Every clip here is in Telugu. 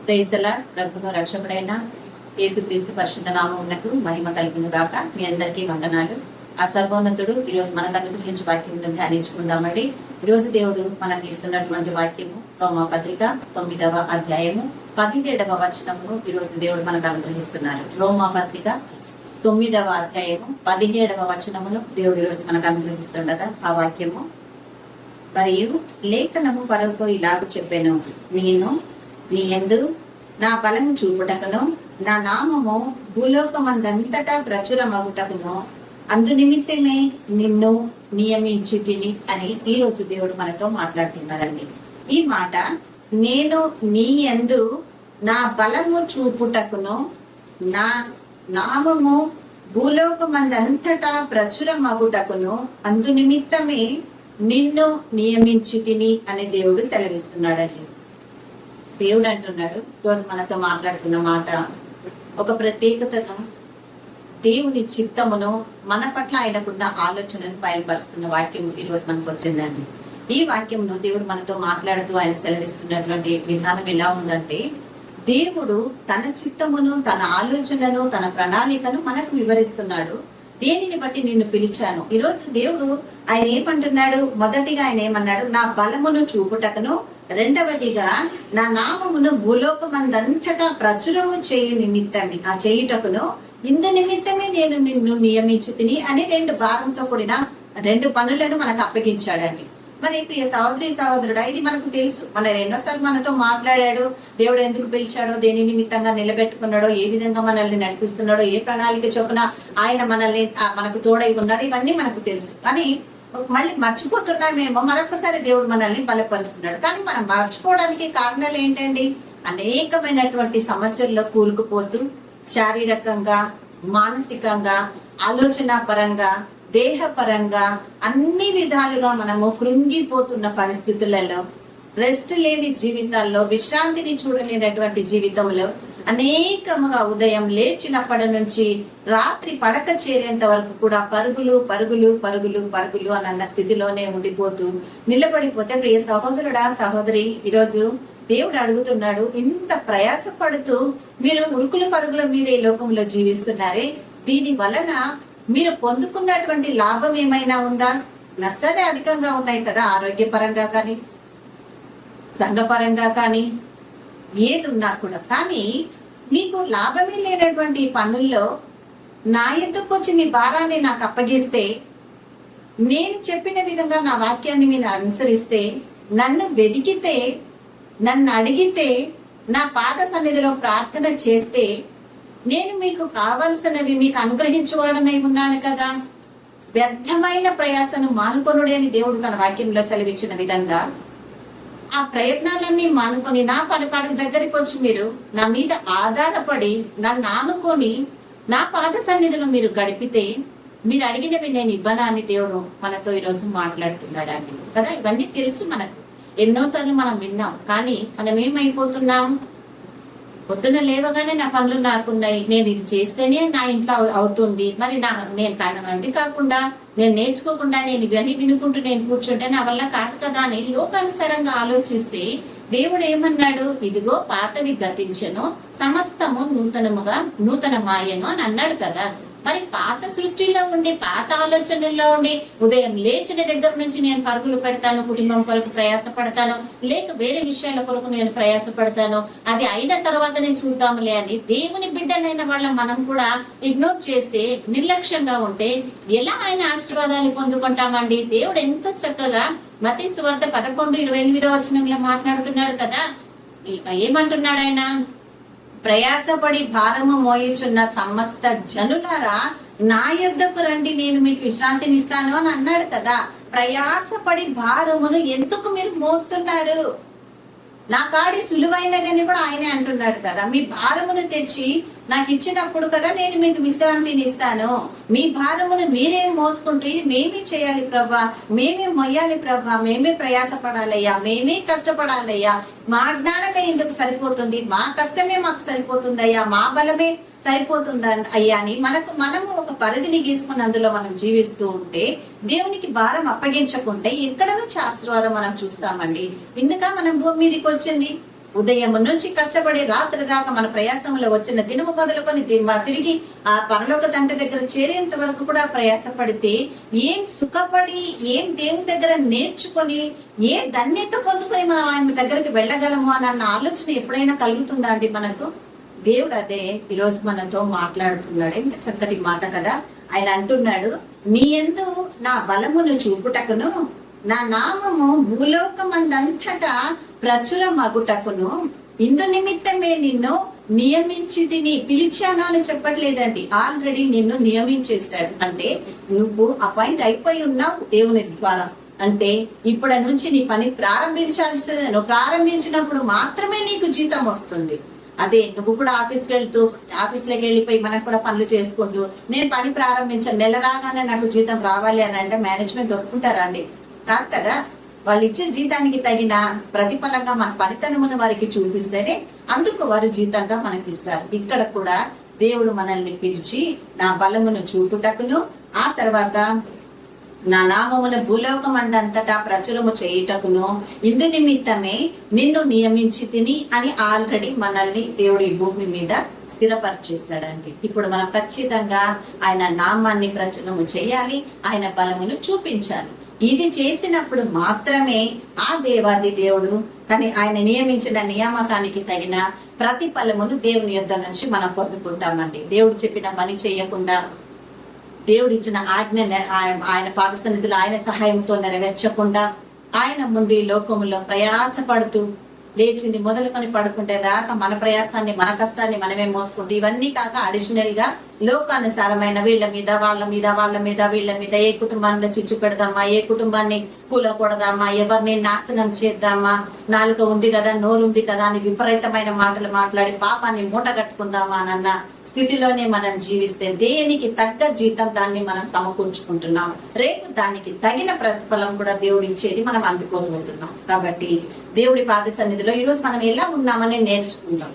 Praise the lord. ప్రభువు రక్షకుడైన యేసుక్రీస్తు పరిశుద్ధ నామమునకు మహిమ కలుగును గాక. మీ అందరికీ వందనాలు. ఆ సర్వోన్నతుడు ఈరోజు మనకు అనుగ్రహించే వాక్యం ధ్యానించుకుందామండి. ఈరోజు దేవుడు మనకి ఇస్తున్నటువంటి వాక్యము రోమా పత్రిక 9వ అధ్యాయము 17వ వచనమును ఈరోజు దేవుడు మనకు అనుగ్రహిస్తున్నారు. రోమా పత్రిక 9వ అధ్యాయము 17వ వచనమును దేవుడు ఈరోజు మనకు అనుగ్రహిస్తుండగా ఆ వాక్యము, మరియు లేఖనము పరతో ఇలాగ చెప్పాను, నేను నీ యందు నా బలము చూపుటకును నా నామము భూలోకమందంతటా ప్రచురమగుటకును అందు నిమిత్తమే నిన్ను నియమించి తిని అని ఈ రోజు దేవుడు మనతో మాట్లాడుతున్నారండి. ఈ మాట, నేను నీ యందు నా బలము చూపుటకును నా నామము భూలోకమందంతటా ప్రచురమగుటకును అందు నిమిత్తమే నిన్ను నియమించి తిని అని దేవుడు సెలవిస్తున్నాడండి. దేవుడు అంటున్నాడు ఈరోజు మనతో మాట్లాడుతున్న మాట ఒక ప్రత్యేకతను, దేవుని చిత్తమును, మన పట్ల ఆయనకున్న ఆలోచనను బయలుపరుస్తున్న వాక్యం ఈరోజు మనకు వచ్చిందండి. ఈ వాక్యంను దేవుడు మనతో మాట్లాడుతూ ఆయన సెలవిస్తున్నటువంటి విధానం ఎలా ఉందంటే, దేవుడు తన చిత్తమును, తన ఆలోచనను, తన ప్రణాళికను మనకు వివరిస్తున్నాడు. దేనిని బట్టి నిన్ను పిలిచాను. ఈరోజు దేవుడు ఆయన ఏమంటున్నాడు? మొదటిగా ఆయన ఏమన్నాడు? నా బలమును చూపుటకును, రెండవదిగా నా నామమును భూలోకమందంతటా ప్రచురము చేయు నిమిత్తమే, ఆ చేయుటకును ఇందు నిమిత్తమే నేను నిన్ను నియమించి తిని అని రెండు భారంతో కూడిన రెండు పనులను మనకు అప్పగించాడండి. మరి ప్రియ సహోదరి సహోదరుడా, ఇది మనకు తెలుసు. మన ఎన్నోసార్లు మనతో మాట్లాడాడు. దేవుడు ఎందుకు పిలిచాడో, దేని నిమిత్తంగా నిలబెట్టుకున్నాడో, ఏ విధంగా మనల్ని నడిపిస్తున్నాడో, ఏ ప్రణాళిక చొప్పున ఆయన మనల్ని మనకు తోడై ఉన్నాడో, ఇవన్నీ మనకు తెలుసు. కానీ మళ్ళీ మర్చిపోతున్నామేమో. మరొకసారి దేవుడు మనల్ని బలపరుస్తున్నాడు. కానీ మనం మర్చిపోవడానికి కారణాలు ఏంటండి? అనేకమైనటువంటి సమస్యల్లో కూరుకుపోతూ శారీరకంగా, మానసికంగా, ఆలోచన పరంగా, దేహపరంగా అన్ని విధాలుగా మనము కృంగిపోతున్న పరిస్థితులలో, రెస్ట్ లేని జీవితాల్లో, విశ్రాంతిని చూడలేనటువంటి జీవితంలో అనేకముగా ఉదయం లేచినప్పటి నుంచి రాత్రి పడక చేరేంత వరకు కూడా పరుగులు పరుగులు పరుగులు పరుగులు అన్న స్థితిలోనే ఉండిపోతూ నిలబడిపోతే, ప్రియ సహోదరుడా సహోదరి, ఈరోజు దేవుడు అడుగుతున్నాడు, ఇంత ప్రయాసపడుతూ మీరు ఉరుకుల పరుగుల మీద ఈ లోకంలో జీవిస్తున్నారే, దీని వలన మీరు పొందుకున్నటువంటి లాభం ఏమైనా ఉందా? నష్టాలే అధికంగా ఉన్నాయి కదా, ఆరోగ్యపరంగా కానీ, సంఘపరంగా కానీ, ఏది ఉన్నా కూడా. కానీ మీకు లాభమే లేనటువంటి పనుల్లో నా ఎద్దుకు వచ్చి మీ భారాన్ని నాకు అప్పగిస్తే, నేను చెప్పిన విధంగా నా వాక్యాన్ని మీరు అనుసరిస్తే, నన్ను వెతికితే, నన్ను అడిగితే, నా పాద సన్నిధిలో ప్రార్థన చేస్తే, నేను మీకు కావలసినవి మీకు అనుగ్రహించువాడనై ఉన్నాను కదా. వ్యర్థమైన ప్రయాసను మానుకొనుడే అని దేవుడు తన వాక్యంలో సెలవిచ్చిన విధంగా ఆ ప్రయత్నాలన్నీ మానుకొని నా పని దగ్గరికి వచ్చి మీరు నా మీద ఆధారపడి నన్ను ఆనుకొని నా పాద సన్నిధిలో మీరు గడిపితే, మీరు అడిగినవి నేను ఇవ్వనా అని దేవుడు మనతో ఈరోజు మాట్లాడుతున్నాడండి కదా. ఇవన్నీ తెలుసు మనకు, ఎన్నోసార్లు మనం విన్నాం. కానీ మనం ఏమైపోతున్నాం? పొద్దున లేవగానే నా పనులు నాకున్నాయి, నేను ఇది చేస్తేనే నా ఇంట్లో అవుతుంది, మరి నేను అది కాకుండా నేను నేర్చుకోకుండా నేను ఇవన్నీ వినుకుంటూ నేను కూర్చుంటే నా వల్ల కాదు కదా అని లోకానుసారంగా ఆలోచిస్తే, దేవుడు ఏమన్నాడు? ఇదిగో పాతవి గతించెను, సమస్తము నూతనమాయను అని అన్నాడు కదా. మరి పాత సృష్టిలో ఉండి, పాత ఆలోచనల్లో ఉండి, ఉదయం లేచిన దగ్గర నుంచి నేను పరుగులు పెడతాను, కుటుంబం కొరకు ప్రయాస పడతాను, లేక వేరే విషయాల కొరకు నేను ప్రయాస పడతాను, అది అయిన తర్వాత నేను చూద్దాములే అని దేవుని బిడ్డలైన వాళ్ళ మనం కూడా ఇగ్నోర్ చేస్తే, నిర్లక్ష్యంగా ఉంటే ఎలా ఆయన ఆశీర్వాదాలు పొందుకుంటామండి? దేవుడు ఎంతో చక్కగా మత్తయి సువార్త 11:28 వచనంలో మాట్లాడుతున్నాడు కదా. ఏమంటున్నాడు ఆయన? ప్రయాసపడి భారము మోయుచున్న సమస్త జనులారా నా యొద్దకు రండి, నేను మీకు విశ్రాంతిని ఇస్తాను అని అన్నాడు కదా. ప్రయాసపడి భారమును ఎందుకు మీరు మోస్తున్నారు? నా కాడి సులువైనదని కూడా ఆయనే అంటున్నాడు కదా. మీ భారమును తెచ్చి నాకు ఇచ్చినప్పుడు కదా నేను మీకు విశ్రాంతిని ఇస్తాను. మీ భారమును మీరేం మోసుకుంటూ, ఇది మేమే చేయాలి ప్రభా, మేమే మొయ్యాలి ప్రభా, మేమే ప్రయాసపడాలయ్యా, మేమే కష్టపడాలయ్యా, మా జ్ఞానమే ఇందుకు సరిపోతుంది, మా కష్టమే మాకు సరిపోతుందయ్యా, మా బలమే సరిపోతుందా అయ్యా అని మనము ఒక పరిధిని గీసుకుని అందులో మనం జీవిస్తూ ఉంటే, దేవునికి భారం అప్పగించకుంటే ఎక్కడ నుంచి ఆశీర్వాదం మనం చూస్తామండి. ఇందుక మనం భూమి మీదకి వచ్చింది. ఉదయం నుంచి కష్టపడి రాత్రి దాకా మన ప్రయాసంలో వచ్చిన దినము మొదలుకొని తిరిగి ఆ పరలోక తండ్రి దగ్గర చేరేంత వరకు కూడా ప్రయాసపడితే ఏం సుఖపడి ఏం దేవుని దగ్గర నేర్చుకొని ఏ ధన్యత పొందుకొని మనం ఆయన దగ్గరికి వెళ్ళగలము అన్న ఆలోచన ఎప్పుడైనా కలుగుతుందా అండి మనకు? దేవుడు అదే ఈరోజు మనతో మాట్లాడుతున్నాడు. ఎంత చక్కటి మాట కదా. ఆయన అంటున్నాడు, నీ యందు నా బలమును చూపుటకును నా నామము భూలోకమందంతటా ప్రచురమగుటకును ఇందు నిమిత్తమే నిన్ను నియమించి పిలిచాను అని చెప్పట్లేదండి. ఆల్రెడీ నిన్ను నియమించేశాడు. అంటే నువ్వు అపాయింట్ అయిపోయి ఉన్నావు దేవుని ద్వారా. అంటే ఇప్పటి నుంచి నీ పని ప్రారంభించాల్సిందే. నువ్వు ప్రారంభించినప్పుడు మాత్రమే నీకు జీతం వస్తుంది. అదే నువ్వు కూడా ఆఫీస్లోకి వెళ్ళిపోయి మనకు కూడా పనులు చేసుకుంటూ నేను పని ప్రారంభించాను, నెల రాగానే నాకు జీతం రావాలి అని అంటే మేనేజ్మెంట్ ఒప్పుకుంటారా అండి? కాదు కదా. వాళ్ళు ఇచ్చే జీతానికి తగిన ప్రతిఫలంగా మన పనితనమును వారికి చూపిస్తేనే అందుకు వారు జీతంగా మనకి ఇస్తారు. ఇక్కడ కూడా దేవుడు మనల్ని పిలిచి నా బలమును చూపుటకును ఆ తర్వాత నా నామమును భూలోకమందంతటా ప్రచురము చేయుటకును ఇందు నిమిత్తమే నిన్ను నియమించి తిని అని ఆల్రెడీ మనల్ని దేవుడు ఈ భూమి మీద స్థిరపరిచేశాడండి. ఇప్పుడు మనం ఖచ్చితంగా ఆయన నామాన్ని ప్రచురము చేయాలి, ఆయన బలమును చూపించాలి. ఇది చేసినప్పుడు మాత్రమే ఆ దేవాది దేవుడు కానీ ఆయన నియమించిన నియామకానికి తగిన ప్రతిఫలమును దేవుని యొద్ద నుంచి మనం పొందుకుంటామండి. దేవుడు చెప్పిన పని చేయకుండా దేవుడు ఇచ్చిన ఆజ్ఞ ఆయన పాద సన్నిధిలో ఆయన సహాయంతో నెరవేర్చకుండా ఆయన ముందు ఈ లోకములో ప్రయాసపడుతూ లేచింది మొదలుకొని పడుకుంటే దాకా మన ప్రయాసాన్ని మన కష్టాన్ని మనమే మోసుకుంటూ ఇవన్నీ కాక అడిషనల్ గా లోకానుసారమైన వీళ్ళ మీద వీళ్ళ మీద ఏ కుటుంబాన్ని చిచ్చు పెడదామా, ఏ కుటుంబాన్ని కూలకూడదామా, ఎవరిని నాశనం చేద్దామా, నాలుక ఉంది కదా నోరు ఉంది కదా అని విపరీతమైన మాటలు మాట్లాడి పాపాన్ని మూట కట్టుకుందామా అన్న స్థితిలోనే మనం జీవిస్తే దేనికి తగ్గ జీతం దాన్ని మనం సమకూర్చుకుంటున్నాం. రేపు దానికి తగిన ప్రతిఫలం కూడా దేవుడు ఇచ్చేది మనం అందుకోబోతున్నాం. కాబట్టి దేవుడి పాద సన్నిధిలో ఈరోజు మనం ఎలా ఉన్నామని నేర్చుకుందాం,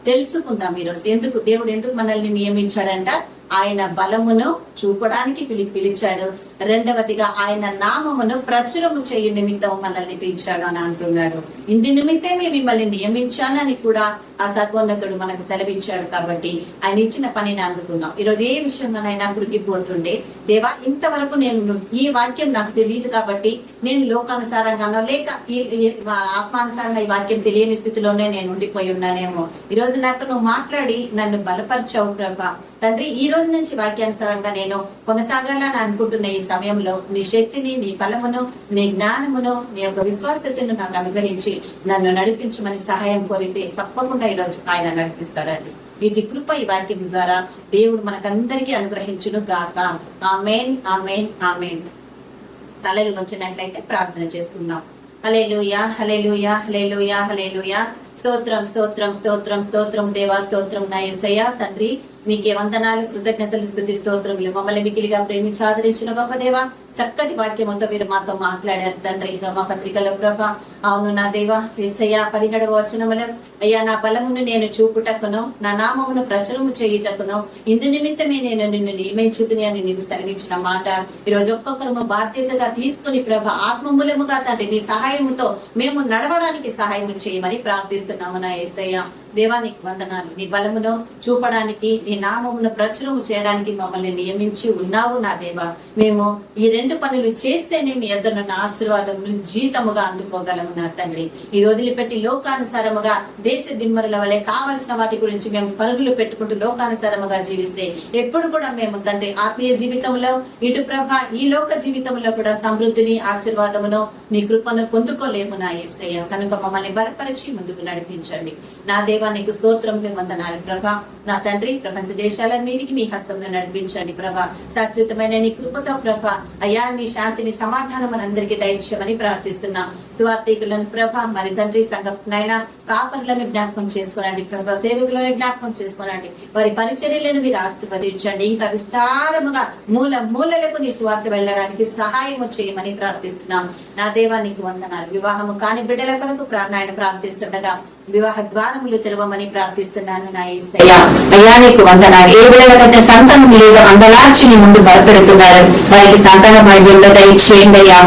తెలుసుకుందాం. ఈరోజు దేవుడు ఎందుకు మనల్ని నియమించాడంట? ఆయన బలమును చూపడానికి పిలిచాడు. రెండవదిగా ఆయన నామమును ప్రచురము చేయు నిమిత్తం మనల్ని పిలిచాడు అని అంటున్నాడు. ఇందు నిమిత్తమే మిమ్మల్ని నియమించానని కూడా ఆ సర్వోన్నతుడు మనకు సెలవిచ్చాడు. కాబట్టి ఆయన ఇచ్చిన పనిని అందుకుందాం. ఈరోజు ఏ విషయంలోనైనా కురిగిపోతుండే దేవా ఇంతవరకు నేను ఈ వాక్యం నాకు తెలియదు కాబట్టి నేను లోకానుసారంగానో లేక ఆత్మానుసారంగా ఈ వాక్యం తెలియని స్థితిలోనే నేను ఉండిపోయి ఉన్నానేమో. ఈ రోజు నాతో నువ్వు మాట్లాడి నన్ను బలపరిచావు ప్రభా తండ్రి. ఈ రోజు నుంచి వాక్యానుసారంగా నేను కొనసాగాలని అనుకుంటున్న ఈ సమయంలో నీ శక్తిని, నీ బలమును, నీ జ్ఞానమును, నీ యొక్క విశ్వాసతను నాకు అనుగ్రహించి నన్ను నడిపించమని సహాయం కోరితే తప్పకుండా ఈరోజు ఆయన నడిపిస్తాడండి. వీటి కృప ఈ వాక్యం ద్వారా దేవుడు మనకందరికీ అనుగ్రహించును గాక. ఆమేన్, ఆమేన్, ఆమేన్. తలలు వంచినట్లయితే ప్రార్థన చేసుకుందాం. హల్లెలూయా, హల్లెలూయా, హల్లెలూయా, హల్లెలూయా. స్తోత్రం, స్తోత్రం, స్తోత్రం, స్తోత్రం దేవా, స్తోత్రం నా యేసయ్యా తండ్రి. మీకే వందనాలు, కృతజ్ఞతలు, స్తుతి స్తోత్రములు. మమ్మల్ని మికిలిగా ప్రేమించి ఆదరించిన గొప్ప దేవా, చక్కటి వాక్యమంతా మీరు మాతో మాట్లాడారు తండ్రి. రోమపత్రికలో ప్రభా అవును నా దేవా యేసయ్యా 17వ వచనములో అయ్యా నా బలమును నేను చూపుటకును నా నామమును ప్రచురము చేయుటకును ఇందు నిమిత్తమే నేను నిన్ను నియమించుకుని అని నీవు సెలవించిన మాట ఈరోజు ఒక్కొక్కరు బాధ్యతగా తీసుకుని ప్రభా ఆత్మమూలముగా తండ్రి నీ సహాయముతో మేము నడవడానికి సహాయం చేయమని ప్రార్థిస్తున్నాము నా యేసయ్యా. దేవానికి వందనాలు. నీ బలమును చూపడానికి నీ నామమును ప్రచురము చేయడానికి మమ్మల్ని నియమించి ఉన్నావు నా దేవా. మేము ఈ 2 పనులు చేస్తేనే మీ యొద్దనున్న ఆశీర్వాదమును జీతముగా అందుకోగలము నా తండ్రి. ఇది వదిలిపెట్టి లోకానుసారముగా దేశ దిమ్మరుల వలె కావలసిన వాటి గురించి మేము పరుగులు పెట్టుకుంటూ లోకానుసారముగా జీవిస్తే ఎప్పుడు కూడా మేము తండ్రి ఆత్మీయ జీవితంలో ఇటు ప్రభ ఈ లోక జీవితంలో కూడా సమృద్ధిని ఆశీర్వాదమును నీ కృపను పొందుకోలేము నా యేసయ్య. కనుక మమ్మల్ని బలపరిచి ముందుకు నడిపించండి నా దేవ. నీకు స్తోత్రములు, వందనాలు ప్రభా. నా తండ్రి ప్రపంచ దేశాల మీదికి మీ హస్తంలో నడిపించండి ప్రభా. శాశ్వతమైన నీ కృపతో ప్రభా అయ్యా నీ శాంతిని సమాధానం మనందరికీ దయచేయమని ప్రార్థిస్తున్నాం. సువార్థికులను ప్రభా మరి తండ్రి సంఘనైనా కాపరులను జ్ఞాపకం చేసుకోనండి ప్రభా. సేవకులను జ్ఞాపకం చేసుకోనండి. వారి పరిచర్యలను మీరు ఆశీర్వదించండి. ఇంకా విస్తారముగా మూలలకు నీ సువార్త వెళ్ళడానికి సహాయం చేయమని ప్రార్థిస్తున్నాం నా దేవా. నీకు వందనాలు. వివాహము కాని బిడ్డల కొరకు నాయన ప్రార్థిస్తుండగా వివాహ ద్వారములు తెరవమని ప్రార్థిస్తున్నాను నా యేసయ్యా. అయ్యా నీకు వందనాలు. ఏ బిడ్డలకైతే సంతానం లేదు అందలార్చి నీ ముందు బలపెడుతున్నారు వారికి సంతాన భాగ్యంలో దయచేయండి అయ్యా.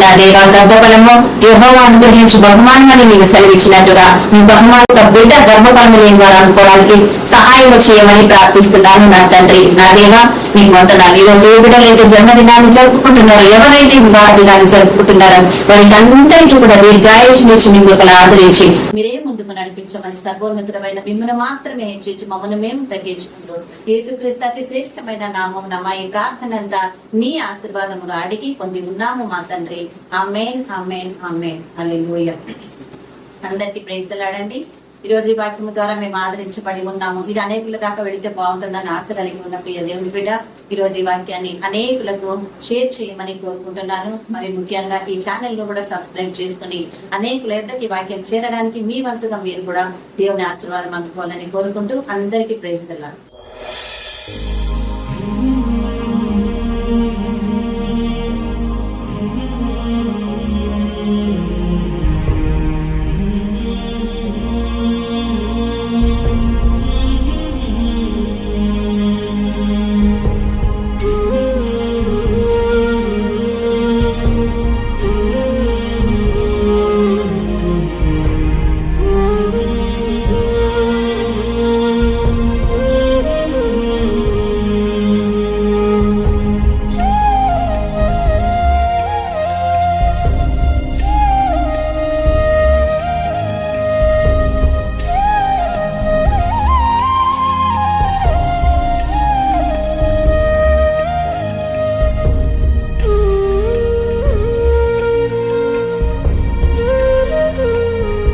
నా దేవ గర్భఫలము యెహోవా అనుగ్రహించి బహుమానమని నీవు సెలవిచ్చినట్టుగా నీ బహుమానం బిడ్డ గర్భఫలము లేని వారు అనుకోవడానికి సహాయం చేయమని ప్రార్థిస్తున్నాను నా తండ్రి. నా దేవ నీకు వందనాలు. ఈ రోజు ఏ బిడ్డలైతే జన్మదినాన్ని జరుపుకుంటున్నారో, ఎవరైతే వివాహ దినాన్ని జరుపుకుంటున్నారో వారికి అందరికీ కూడా దీర్ఘాయుష్నిచ్చి మిమ్మల్ని ఆదరించి మీరే ముందుకు నడిపించమని సర్వోన్నతమైన మిమ్మల్ని మాత్రమే హెచ్చించి మమ్మల్ని మేము తగ్గించుకుంటూ యేసుక్రీస్తు అతి శ్రేష్టమైన నామం మా ఈ ప్రార్థన అంతా నీ ఆశీర్వాదములు అడిగి పొంది ఉన్నాము మా తండ్రి. ఆమేన్ ఆమేన్ ఆమేన్ హల్లెలూయా. అందరికీ ప్రైజ్లాడండి. ఈ రోజు ఈ వాక్యం ద్వారా మేము ఆదరించబడి ఉన్నాము. ఇది అనేకుల దాకా వెళితే బాగుంటుందని ఆశ కలిగి ఉన్న ప్రియ దేవుని బిడ్డ, ఈ రోజు ఈ వాక్యాన్ని అనేకులకు షేర్ చేయమని కోరుకుంటున్నాను. మరి ముఖ్యంగా ఈ ఛానల్ ను కూడా సబ్స్క్రైబ్ చేసుకుని అనేకుల ఎద్దకు ఈ వాక్యం చేరడానికి మీ వంతుగా మీరు కూడా దేవుని ఆశీర్వాదం అందుకోవాలని కోరుకుంటూ అందరికీ ప్రైజ్లాడు.